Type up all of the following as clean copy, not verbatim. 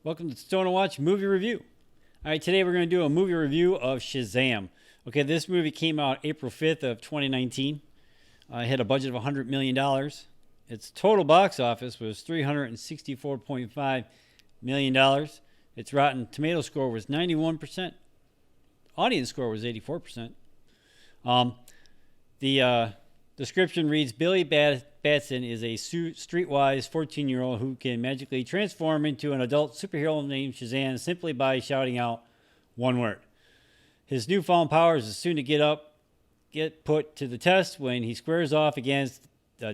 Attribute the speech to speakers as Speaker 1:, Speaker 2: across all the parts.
Speaker 1: Welcome to Stone and Watch Movie Review. All right, today we're going to do a movie review of Shazam. Okay, this movie came out April 5th of 2019. It had a budget of $100 million. Its total box office was $364.5 million. Its Rotten Tomato score was 91%. Audience score was 84%. The description reads, Billy Batson is a streetwise 14-year-old who can magically transform into an adult superhero named Shazam simply by shouting out one word. His newfound powers is soon to get put to the test when he squares off against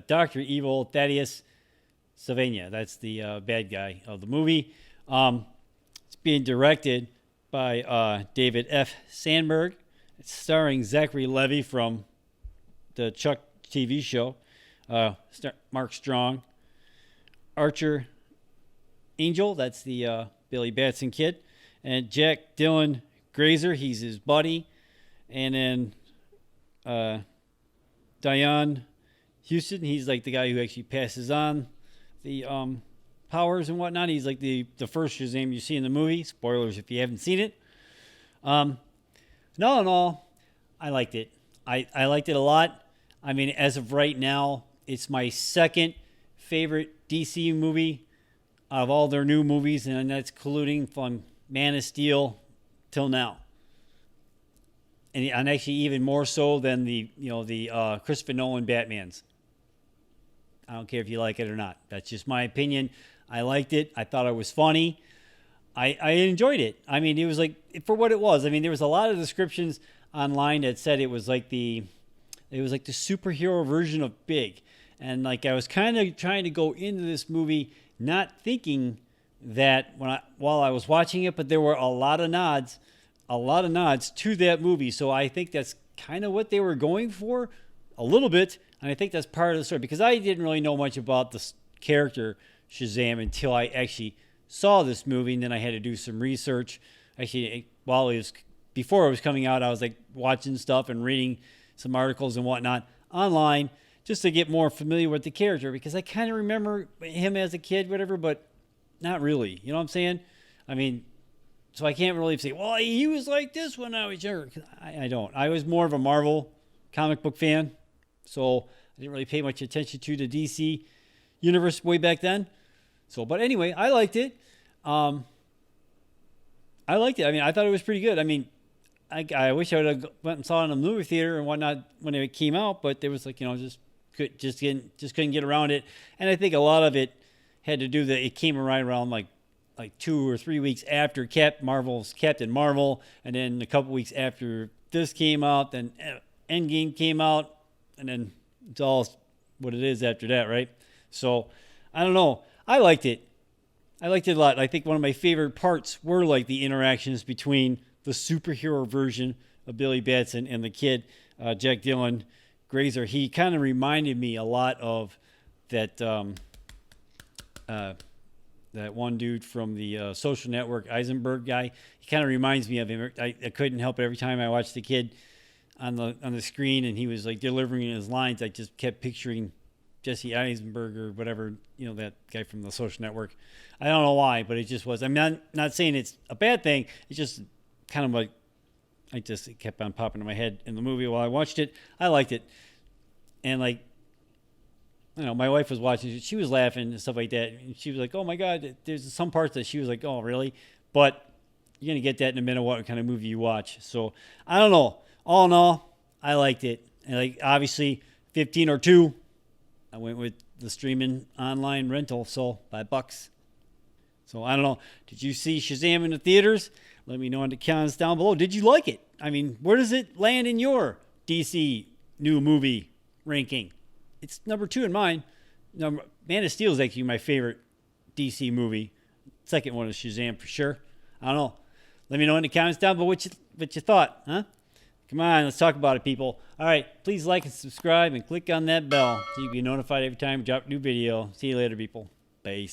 Speaker 1: Dr. Evil Thaddues Sivana. That's the bad guy of the movie. It's being directed by David F.Sandberg. It's starring Zachary Levi from the Chuck TV show. Mark Strong. Archer Angel, that's the Billy Batson kid. And Jack Dylan Grazer, he's his buddy. And then Djimon Hounsou, he's like the guy who actually passes on the powers and whatnot. He's like the first Shazam you see in the movie. Spoilers if you haven't seen it. All in all, I liked it. I liked it a lot. I mean, as of right now, it's my second favorite DC movie out of all their new movies, and that's including from Man of Steel till now. And actually even more so than the Christopher Nolan Batmans. I don't care if you like it or not. That's just my opinion. I liked it. I thought it was funny. I enjoyed it. I mean, it was like, for what it was. I mean, there was a lot of descriptions online that said it was like the superhero version of Big. And like I was kind of trying to go into this movie not thinking that while I was watching it, but there were a lot of nods to that movie. So I think that's kind of what they were going for a little bit. And I think that's part of the story because I didn't really know much about the character Shazam until I actually saw this movie, and then I had to do some research. Actually, before it was coming out, I was like watching stuff and reading some articles and whatnot online just to get more familiar with the character because I kind of remember him as a kid, whatever, but not really. You know what I'm saying? I mean, so I can't really say, well, he was like this when I was younger. I don't. I was more of a Marvel comic book fan, so I didn't really pay much attention to the DC universe way back then. So, but anyway, I liked it. I mean, I thought it was pretty good. I mean, I wish I would have went and saw it in a movie theater and whatnot when it came out, but there was like, just couldn't get around it. And I think a lot of it had to do that it came around like 2 or 3 weeks after Marvel's Captain Marvel, and then a couple weeks after this came out, then Endgame came out, and then it's all what it is after that, right? So I don't know. I liked it. I liked it a lot. I think one of my favorite parts were like the interactions between the superhero version of Billy Batson and the kid, Jack Dylan Grazer. He kind of reminded me a lot of that that one dude from the Social Network, Eisenberg guy. He kind of reminds me of him. I couldn't help it every time I watched the kid on the screen and he was like delivering his lines. I just kept picturing Jesse Eisenberg or whatever, that guy from the Social Network. I don't know why, but it just was. I'm not saying it's a bad thing. It's just kind of like, it kept on popping in my head in the movie while I watched it. I liked it. And like, my wife was watching, she was laughing and stuff like that. And she was like, oh my God, there's some parts that she was like, oh, really? But you're going to get that in a minute, what kind of movie you watch. So I don't know. All in all, I liked it. And like, obviously 15 or 2, I went with the streaming online rental, so $5. So I don't know. Did you see Shazam in the theaters? Let me know in the comments down below. Did you like it? I mean, where does it land in your DC new movie ranking? It's number 2 in mine. Man of Steel is actually my favorite DC movie. Second one is Shazam for sure. I don't know. Let me know in the comments down below what you thought, huh? Come on, let's talk about it, people. All right, please like and subscribe and click on that bell so you can be notified every time we drop a new video. See you later, people. Bye.